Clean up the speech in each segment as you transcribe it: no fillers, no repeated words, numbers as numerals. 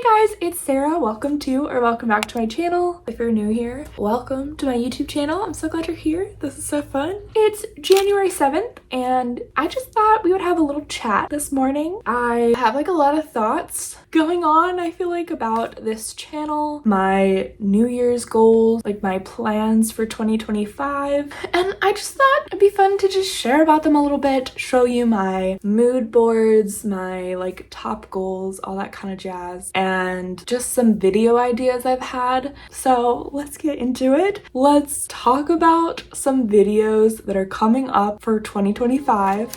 Hey guys, it's Sarah. Welcome back to my channel. If you're new here, welcome to my YouTube channel. I'm so glad you're here. This is so fun. It's January 7th and I just thought we would have a little chat this morning. I have like a lot of thoughts going on, I feel like, about this channel, my New Year's goals, like my plans for 2025, and I just thought it'd be fun to just share about them a little bit, show you my mood boards, my like top goals, all that kind of jazz, and just some video ideas I've had. So let's get into it. Let's talk about some videos that are coming up for 2025.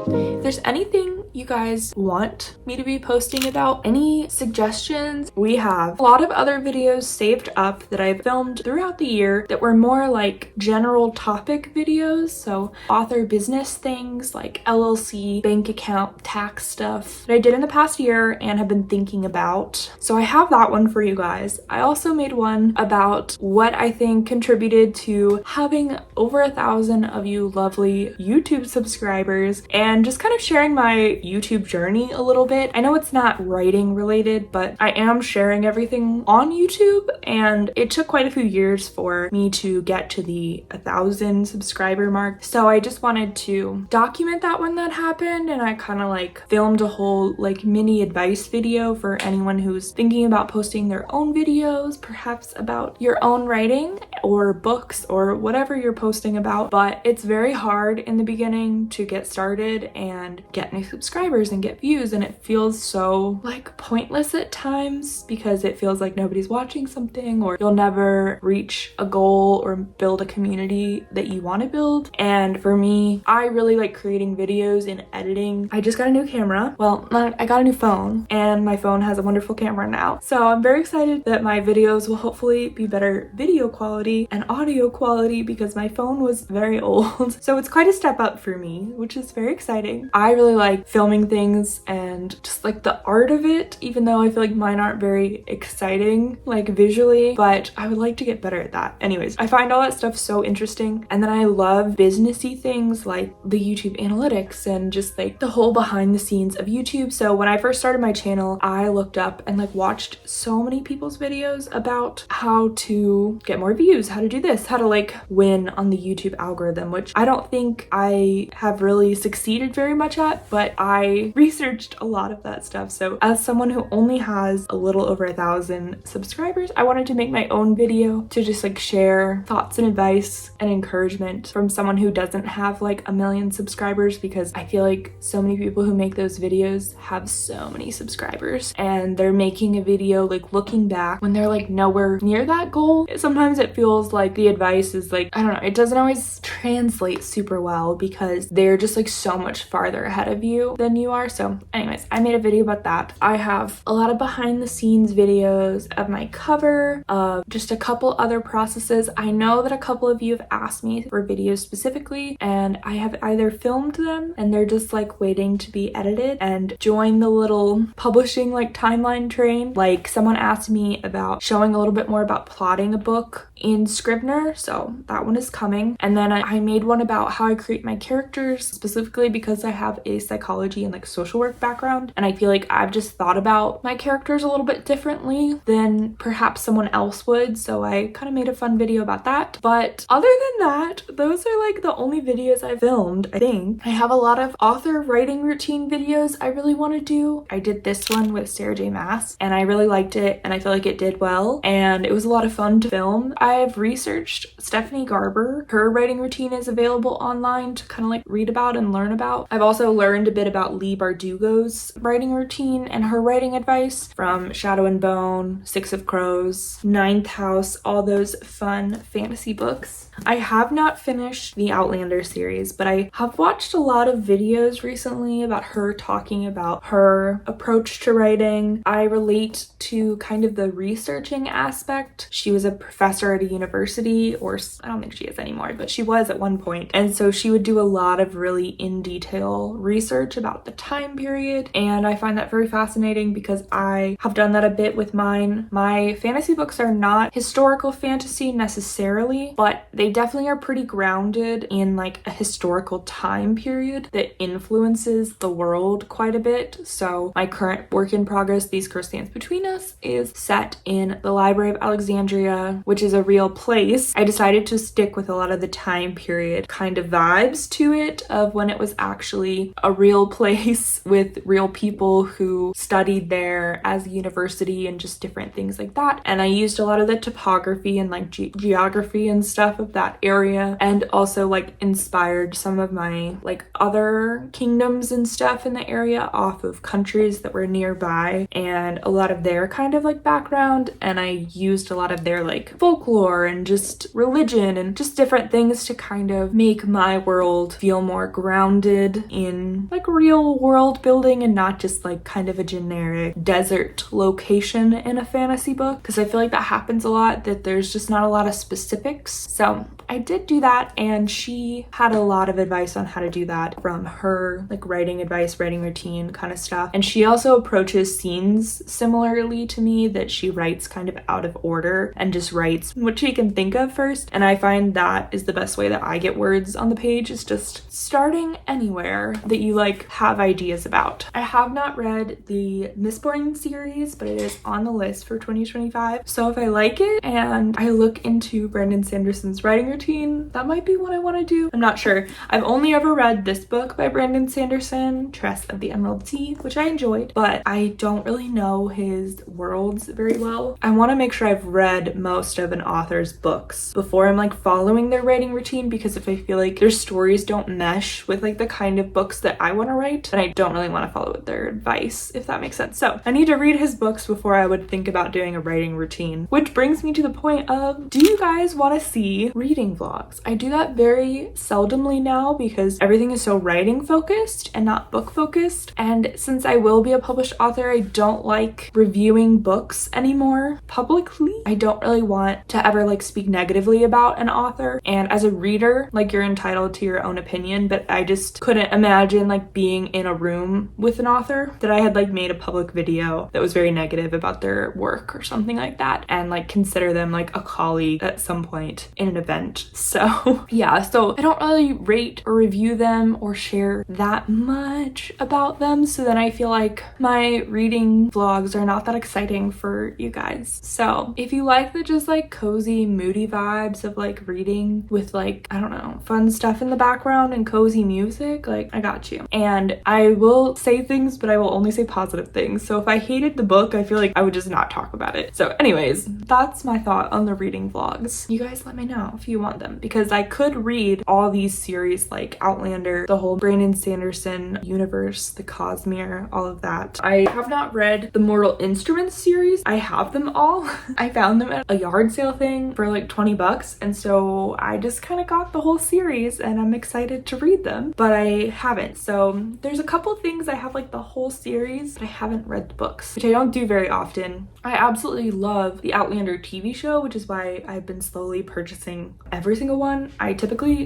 If there's anything you guys want me to be posting about, any suggestions, we have a lot of other videos saved up that I've filmed throughout the year that were more like general topic videos, so author business things like LLC, bank account, tax stuff that I did in the past year and have been thinking about. So I have that one for you guys. I also made one about what I think contributed to having over 1,000 of you lovely YouTube subscribers and just kind of sharing my YouTube journey a little bit. I know it's not writing related, but I am sharing everything on YouTube, and it took quite a few years for me to get to the 1,000 subscriber mark. So I just wanted to document that when that happened, and I kind of like filmed a whole like mini advice video for anyone who's thinking about posting their own videos, perhaps about your own writing or books or whatever you're posting about. But it's very hard in the beginning to get started and get new subscribers and get views, and it feels so like pointless at times because it feels like nobody's watching something, or you'll never reach a goal or build a community that you want to build. And for me, I really like creating videos and editing. I just got a new camera. Well, I got a new phone, and my phone has a wonderful camera now. So I'm very excited that my videos will hopefully be better video quality and audio quality because my phone was very old. So it's quite a step up for me, which is very exciting. I really like filming things and just like the art of it, even though I feel like mine aren't very exciting like visually, but I would like to get better at that. Anyways, I find all that stuff so interesting, and then I love businessy things like the YouTube analytics and just like the whole behind the scenes of YouTube. So when I first started my channel, I looked up and like watched so many people's videos about how to get more views, how to do this, how to like win on the YouTube algorithm, which I don't think I have really succeeded very much at, but I researched a lot of that stuff. So as someone who only has a little over 1,000 subscribers, I wanted to make my own video to just like share thoughts and advice and encouragement from someone who doesn't have like 1 million subscribers, because I feel like so many people who make those videos have so many subscribers and they're making a video like looking back when they're like nowhere near that goal. Sometimes it feels like the advice is like, I don't know, it doesn't always translate super well because they're just like so much farther ahead of you than you are. So anyways, I made a video about that. I have a lot of behind the scenes videos of my cover, of just a couple other processes. I know that a couple of you have asked me for videos specifically, and I have either filmed them and they're just like waiting to be edited and join the little publishing like timeline train. Like someone asked me about showing a little bit more about plotting a book in Scrivener, so that one is coming. And then I made one about how I create my characters, specifically because I have a psychology and like social work background, and I feel like I've just thought about my characters a little bit differently than perhaps someone else would, so I kind of made a fun video about that. But other than that, those are like the only videos I filmed. I think I have a lot of author writing routine videos I really want to do. I did this one with Sarah J. Maas and I really liked it, and I feel like it did well, and it was a lot of fun to film. I've researched Stephanie Garber. Her writing routine is available online to kind of like read about and learn about. I've also learned a bit about Lee Bardugo's writing routine and her writing advice from Shadow and Bone, Six of Crows, Ninth House, all those fun fantasy books. I have not finished the Outlander series, but I have watched a lot of videos recently about her talking about her approach to writing. I relate to kind of the researching aspect. She was a professor at a university, or I don't think she is anymore, but she was at one point. And so she would do a lot of really in detail research about about the time period, and I find that very fascinating because I have done that a bit with mine. My fantasy books are not historical fantasy necessarily, but they definitely are pretty grounded in like a historical time period that influences the world quite a bit. So my current work in progress, These Cursed Lands Between Us, is set in the Library of Alexandria, which is a real place. I decided to stick with a lot of the time period kind of vibes to it of when it was actually a real place with real people who studied there as a university and just different things like that. And I used a lot of the topography and like geography and stuff of that area, and also like inspired some of my like other kingdoms and stuff in the area off of countries that were nearby and a lot of their kind of like background. And I used a lot of their like folklore and just religion and just different things to kind of make my world feel more grounded in like real world building and not just like kind of a generic desert location in a fantasy book, because I feel like that happens a lot, that there's just not a lot of specifics. So I did do that, and she had a lot of advice on how to do that from her like writing advice, writing routine kind of stuff. And she also approaches scenes similarly to me, that she writes kind of out of order and just writes what she can think of first. And I find that is the best way that I get words on the page, is just starting anywhere that you like have ideas about. I have not read the Mistborn series, but it is on the list for 2025. So if I like it and I look into Brandon Sanderson's writing routine, that might be what I want to do. I'm not sure. I've only ever read this book by Brandon Sanderson, Tress of the Emerald Sea, which I enjoyed, but I don't really know his worlds very well. I want to make sure I've read most of an author's books before I'm like following their writing routine, because if I feel like their stories don't mesh with like the kind of books that I want to write, then I don't really want to follow their advice, if that makes sense. So I need to read his books before I would think about doing a writing routine, which brings me to the point of, do you guys want to see reading vlogs? I do that very seldomly now because everything is so writing focused and not book focused. And since I will be a published author, I don't like reviewing books anymore publicly. I don't really want to ever like speak negatively about an author. And as a reader, like, you're entitled to your own opinion, but I just couldn't imagine like being in a room with an author that I had like made a public video that was very negative about their work or something like that, and like consider them like a colleague at some point in an event. So yeah, so I don't really rate or review them or share that much about them, so then I feel like my reading vlogs are not that exciting for you guys. So if you like the just like cozy moody vibes of like reading with like, I don't know, fun stuff in the background and cozy music, like, I got you. And I will say things, but I will only say positive things. So if I hated the book, I feel like I would just not talk about it. So anyways, that's my thought on the reading vlogs. You guys let me know if you want them, because I could read all these series like Outlander, the whole Brandon Sanderson universe, the Cosmere, all of that. I have not read the Mortal Instruments series. I have them all. I found them at a yard sale thing for like 20 bucks, and so I just kind of got the whole series and I'm excited to read them, but I haven't. So there's a couple things I have like the whole series, but I haven't read the books, which I don't do very often. I absolutely love the Outlander TV show, which is why I've been slowly purchasing every single one.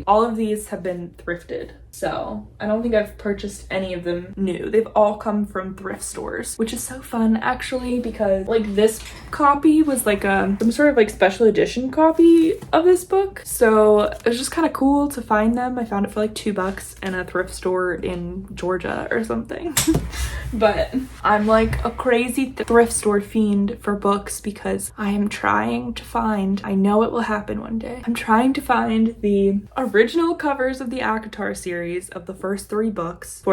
All of these have been thrifted. So I don't think I've purchased any of them new. They've all come from thrift stores, which is so fun actually, because like this copy was like some sort of like special edition copy of this book. So it was just kind of cool to find them. I found it for like $2 in a thrift store in Georgia or something. But I'm like a crazy thrift store fiend for books because I am trying to find, I know it will happen one day, I'm trying to find the original covers of the ACOTAR series of the first first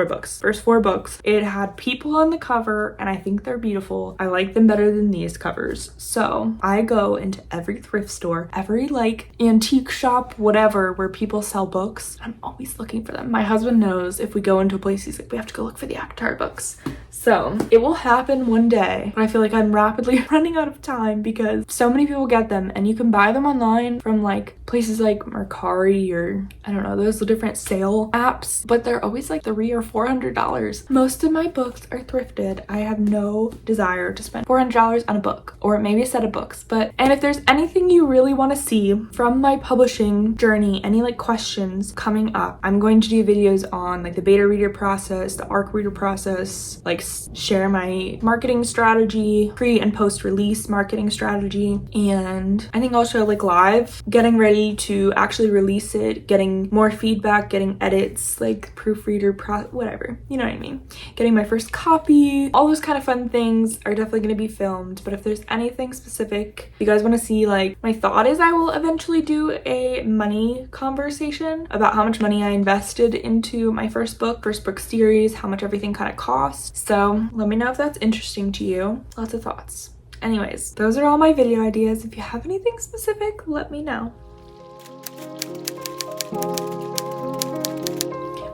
four books. It had people on the cover and I think they're beautiful. I like them better than these covers. So I go into every thrift store, every like antique shop, whatever, where people sell books. I'm always looking for them. My husband knows if we go into a place, he's like, we have to go look for the ACOTAR books. So it will happen one day, but I feel like I'm rapidly running out of time because so many people get them, and you can buy them online from like places like Mercari or I don't know, those different sale apps, but they're always like $300 or $400. Most of my books are thrifted. I have no desire to spend $400 on a book or maybe a set of books. And if there's anything you really want to see from my publishing journey, any like questions coming up, I'm going to do videos on like the beta reader process, the ARC reader process, like share my marketing strategy, pre and post release marketing strategy, and I think also like live getting ready to actually release it, getting more feedback, getting edits, like proofreader whatever, you know what I mean, getting my first copy. All those kind of fun things are definitely going to be filmed. But if there's anything specific you guys want to see, like my thought is I will eventually do a money conversation about how much money I invested into my first book series, how much everything kind of costs. So let me know if that's interesting to you. Lots of thoughts. Anyways, those are all my video ideas. If you have anything specific, let me know.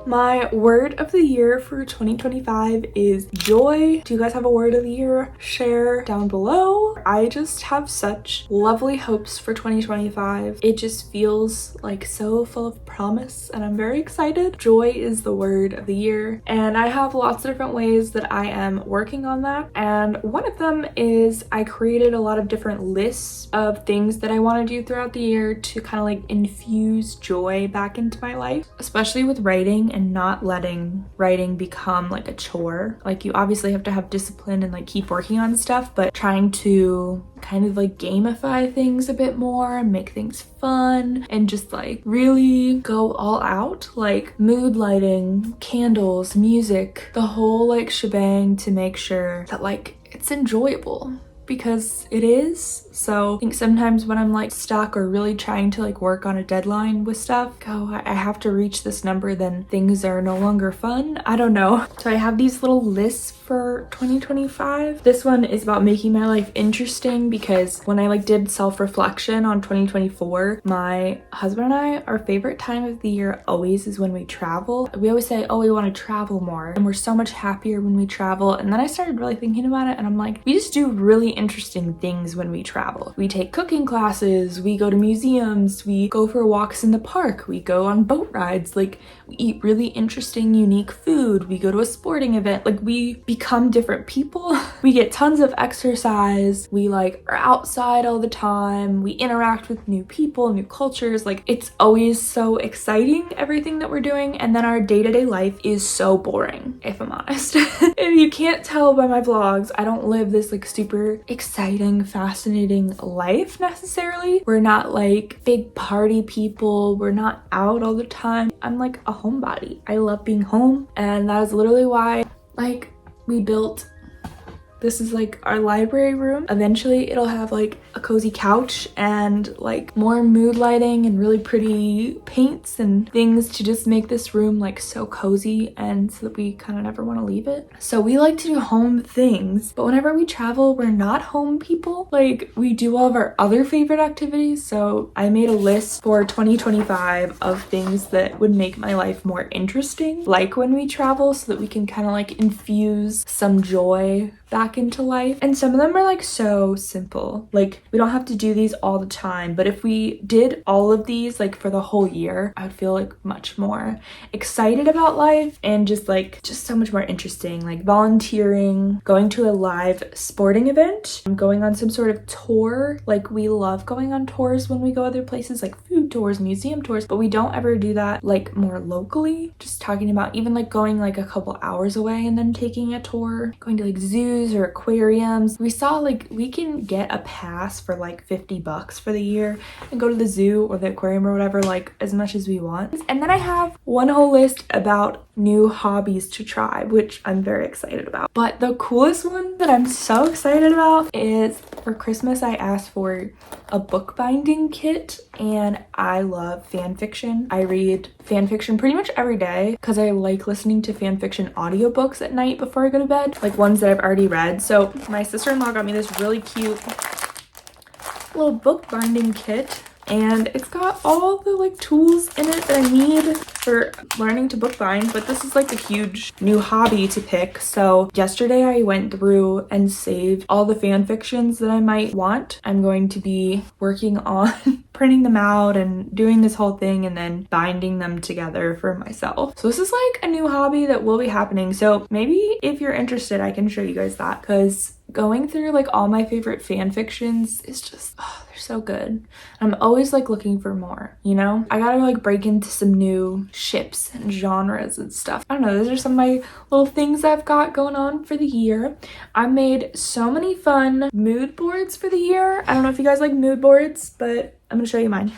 My word of the year for 2025 is joy. Do you guys have a word of the year? Share down below. I just have such lovely hopes for 2025. It just feels like so full of promise and I'm very excited. Joy is the word of the year, and I have lots of different ways that I am working on that. And one of them is I created a lot of different lists of things that I want to do throughout the year to kind of like infuse joy back into my life, especially with writing, and not letting writing become like a chore. Like you obviously have to have discipline and like keep working on stuff, but trying to kind of like gamify things a bit more, make things fun, and just like really go all out, like mood lighting, candles, music, the whole like shebang, to make sure that like it's enjoyable, because it is. So I think sometimes when I'm like stuck or really trying to like work on a deadline with stuff, I have to reach this number, then things are no longer fun. I don't know. So I have these little lists for 2025. This one is about making my life interesting, because when I like did self-reflection on 2024, my husband and I, our favorite time of the year always is when we travel. We always say, oh, we want to travel more, and we're so much happier when we travel. And then I started really thinking about it, and I'm like, we just do really interesting things when we travel. We take cooking classes, we go to museums, we go for walks in the park, we go on boat rides, like we eat really interesting, unique food, we go to a sporting event, like we become different people. We get tons of exercise, we like are outside all the time, we interact with new people, new cultures. Like it's always so exciting, everything that we're doing. And then our day-to-day life is so boring, if I'm honest. If you can't tell by my vlogs, I don't live this like super exciting, fascinating life necessarily. We're not like big party people, we're not out all the time. I'm like a homebody. I love being home, and that is literally why like we built, this is like our library room. Eventually it'll have like a cozy couch and like more mood lighting and really pretty paints and things to just make this room like so cozy, and so that we kind of never want to leave it. So we like to do home things, but whenever we travel, we're not home people. Like we do all of our other favorite activities. So I made a list for 2025 of things that would make my life more interesting, like when we travel, so that we can kind of like infuse some joy back into life. And some of them are like so simple, like we don't have to do these all the time, but if we did all of these like for the whole year, I would feel like much more excited about life, and just so much more interesting, like volunteering, going to a live sporting event, going on some sort of tour. Like we love going on tours when we go other places, like food tours, museum tours, but we don't ever do that like more locally. Just talking about even like going like a couple hours away and then taking a tour, going to like zoos or aquariums. We saw like we can get a pass for like $50 for the year and go to the zoo or the aquarium or whatever, like as much as we want. And then I have one whole list about new hobbies to try, which I'm very excited about. But the coolest one that I'm so excited about is for Christmas I asked for a bookbinding kit, and I love fan fiction. I read fan fiction pretty much every day because I like listening to fan fiction audiobooks at night before I go to bed, like ones that I've already read. So my sister-in-law got me this really cute little bookbinding kit and it's got all the like tools in it that I need for learning to bookbind. But this is like a huge new hobby to pick. So yesterday I went through and saved all the fan fictions that I might want. I'm going to be working on printing them out and doing this whole thing and then binding them together for myself. So this is like a new hobby that will be happening. So maybe if you're interested, I can show you guys that, because going through like all my favorite fan fictions is just, oh, they're so good. I'm always like looking for more, you know? I gotta like break into some new ships and genres and stuff. I don't know, those are some of my little things I've got going on for the year. I made so many fun mood boards for the year. I don't know if you guys like mood boards, but I'm gonna show you mine.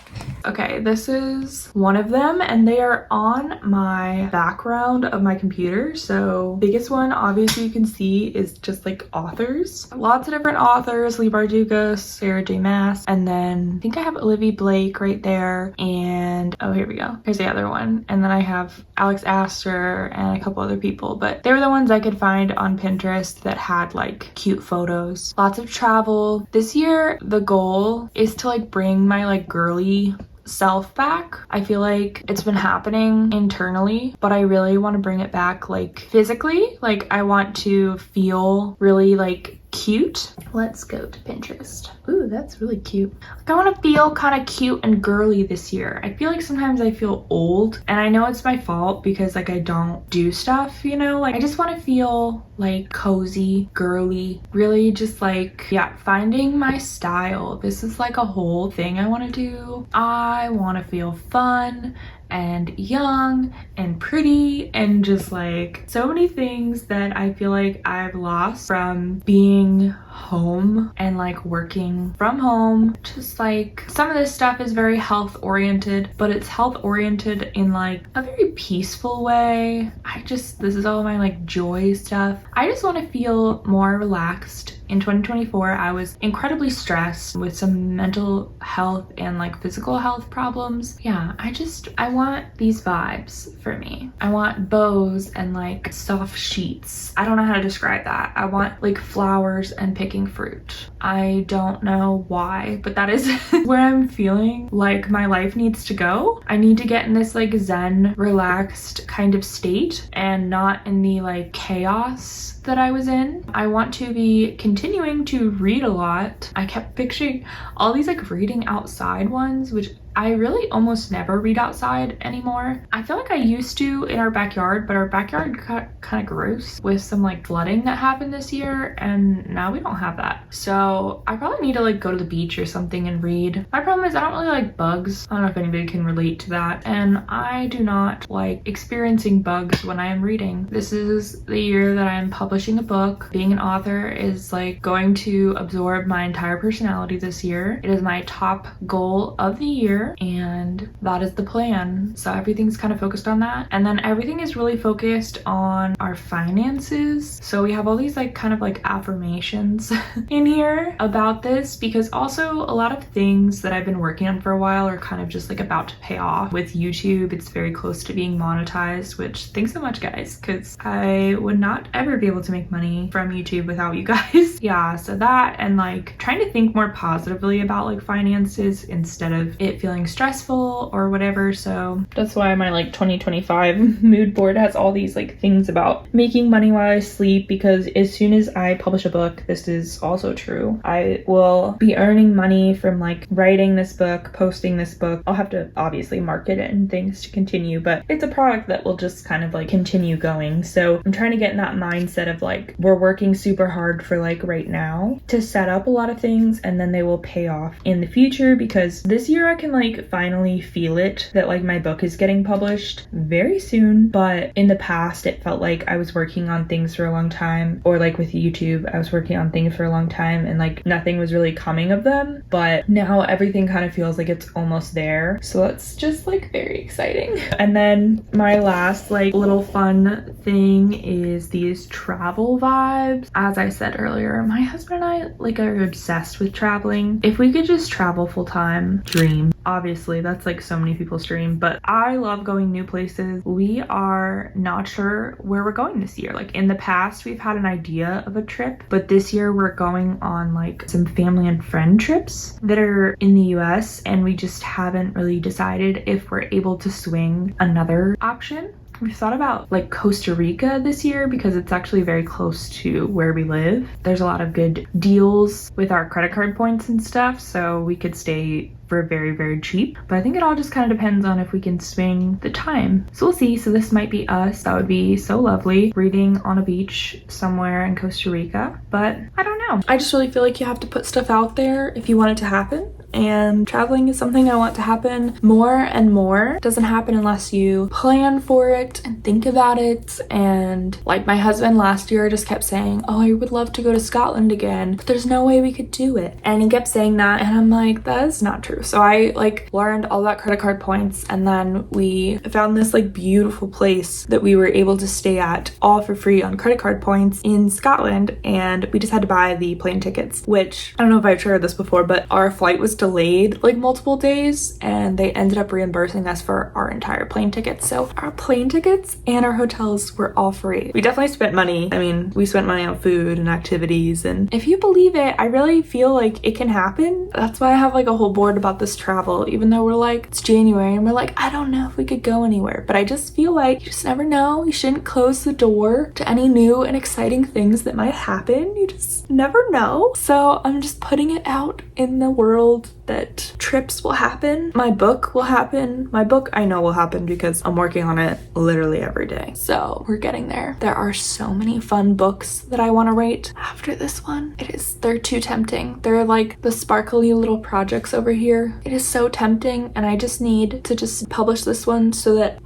Okay, this is one of them, and they are on my background of my computer. So biggest one, obviously you can see, is just like authors. Lots of different authors: Lee Bardugo, Sarah J. Maas, and then I think I have Olivia Blake right there, and oh, here we go. Here's the other one. And then I have Alex Astor and a couple other people, but they were the ones I could find on Pinterest that had like cute photos. Lots of travel. This year, the goal is to like bring my like girly self back. I feel like it's been happening internally, but I really want to bring it back like physically. Like I want to feel really like cute. Let's go to Pinterest. Ooh, that's really cute. Like I want to feel kind of cute and girly this year. I feel like sometimes I feel old, and I know it's my fault because like I don't do stuff, you know? Like I just want to feel like cozy, girly, really just like, yeah, finding my style. This is like a whole thing I want to do. I want to feel fun and young and pretty and just like so many things that I feel like I've lost from being home and like working from home. Just like some of this stuff is very health oriented, but it's health oriented in like a very peaceful way. This is all my like joy stuff. I just want to feel more relaxed. In 2024, I was incredibly stressed with some mental health and like physical health problems. Yeah, I want these vibes for me. I want bows and like soft sheets. I don't know how to describe that. I want like flowers and picking fruit. I don't know why, but that is where I'm feeling like my life needs to go. I need to get in this like zen, relaxed kind of state and not in the like chaos that I was in. I want to be continuing to read a lot. I kept picturing all these like reading outside ones, which I really almost never read outside anymore. I feel like I used to in our backyard, but our backyard got kind of gross with some like flooding that happened this year, and now we don't have that. So I probably need to like go to the beach or something and read. My problem is I don't really like bugs. I don't know if anybody can relate to that, and I do not like experiencing bugs when I am reading. This is the year that I am publishing a book. Being an author is like going to absorb my entire personality this year. It is my top goal of the year, and that is the plan. So everything's kind of focused on that, and then everything is really focused on our finances. So we have all these like kind of like affirmations in here about this, because also a lot of things that I've been working on for a while are kind of just like about to pay off. With YouTube, it's very close to being monetized, which thanks so much guys, because I would not ever be able to make money from YouTube without you guys. Yeah, so that, and like trying to think more positively about like finances instead of it feeling stressful or whatever. So that's why my like 2025 mood board has all these like things about making money while I sleep, because as soon as I publish a book, this is also true, I will be earning money from like writing this book, posting this book. I'll have to obviously market it and things to continue, but it's a product that will just kind of like continue going. So I'm trying to get in that mindset of like, we're working super hard for like right now to set up a lot of things, and then they will pay off in the future, because this year I can like finally feel it that like my book is getting published very soon. But in the past it felt like I was working on things for a long time, or like with YouTube I was working on things for a long time and like nothing was really coming of them. But now everything kind of feels like it's almost there, so it's just like very exciting. And then my last like little fun thing is these travel vibes. As I said earlier, my husband and I like are obsessed with traveling. If we could just travel full time, dream. obviously that's like so many people's dream, but I love going new places. We are not sure where we're going this year. Like in the past, we've had an idea of a trip, but this year we're going on like some family and friend trips that are in the US, and we just haven't really decided if we're able to swing another option. We've thought about like Costa Rica this year because it's actually very close to where we live. There's a lot of good deals with our credit card points and stuff, so we could stay for very, very cheap. But I think it all just kind of depends on if we can swing the time. So we'll see. So this might be us. That would be so lovely, reading on a beach somewhere in Costa Rica, but I don't know. I just really feel like you have to put stuff out there if you want it to happen. And traveling is something I want to happen more and more. It doesn't happen unless you plan for it and think about it. And like my husband last year just kept saying, oh, I would love to go to Scotland again, but there's no way we could do it. And he kept saying that, and I'm like, that is not true. So I like learned all that credit card points, and then we found this like beautiful place that we were able to stay at all for free on credit card points in Scotland. And we just had to buy the plane tickets, which I don't know if I've shared this before, but our flight was delayed like multiple days, and they ended up reimbursing us for our entire plane tickets. So our plane tickets and our hotels were all free. We definitely spent money. I mean, we spent money on food and activities, and if you believe it, I really feel like it can happen. That's why I have like a whole board about this travel, even though we're like, it's January and we're like, I don't know if we could go anywhere, but I just feel like you just never know. You shouldn't close the door to any new and exciting things that might happen. You just never know. So I'm just putting it out in the world that trips will happen. My book will happen. My book I know will happen because I'm working on it literally every day. So we're getting there. There are so many fun books that I want to write after this one. They're too tempting. They're like the sparkly little projects over here. It is so tempting, and I just need to just publish this one so that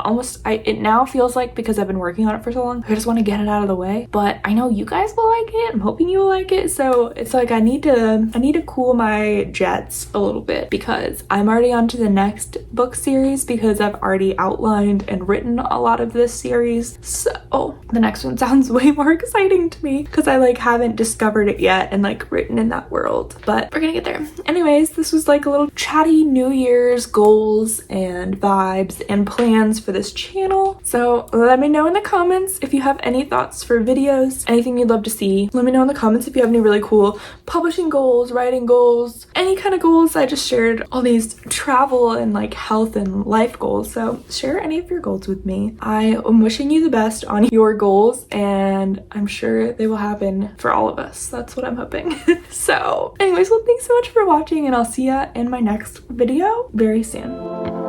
it now feels like, because I've been working on it for so long, I just want to get it out of the way. But I know you guys will like it. I'm hoping you will like it. So it's like I need to cool my jets a little bit, because I'm already on to the next book series because I've already outlined and written a lot of this series. So the next one sounds way more exciting to me because I like haven't discovered it yet and like written in that world, but we're gonna get there. Anyways, this was like a little chatty New Year's goals and vibes and plans for this channel. So let me know in the comments if you have any thoughts for videos, anything you'd love to see. Let me know in the comments if you have any really cool publishing goals, writing goals, any kind of goals. I just shared all these travel and like health and life goals, so share any of your goals with me. I am wishing you the best on your goals, and I'm sure they will happen for all of us. That's what I'm hoping. So anyways, well, thanks so much for watching, and I'll see ya in my next video very soon.